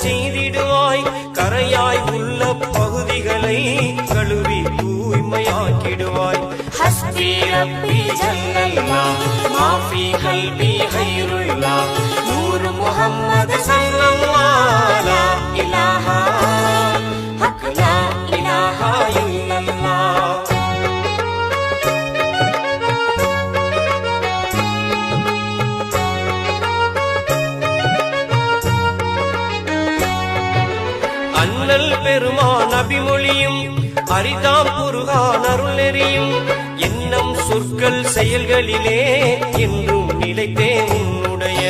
செய்திடுவாய். கரையாய் உள்ள பகுதிகளை கழுவி தூய்மையாக்கிடுவாய். ஹஸ்பி ரப்பி ஜல்லல்லாஹ் மாஃபி கல்பி கைருல்லாஹ் நூர் முஹம்மது ஸல்லல்லாஹு லா இலாஹா ஹக் லா இலாஹா இல்லல்லாஹ். அண்ணல் பெருமான் அபிமொழியும் அரிதாம் குர்ஆன் அருள் நெறியும் எண்ணம் சொற்கள் செயல்களிலே என்றும் நிலைத்தே உன்னுடைய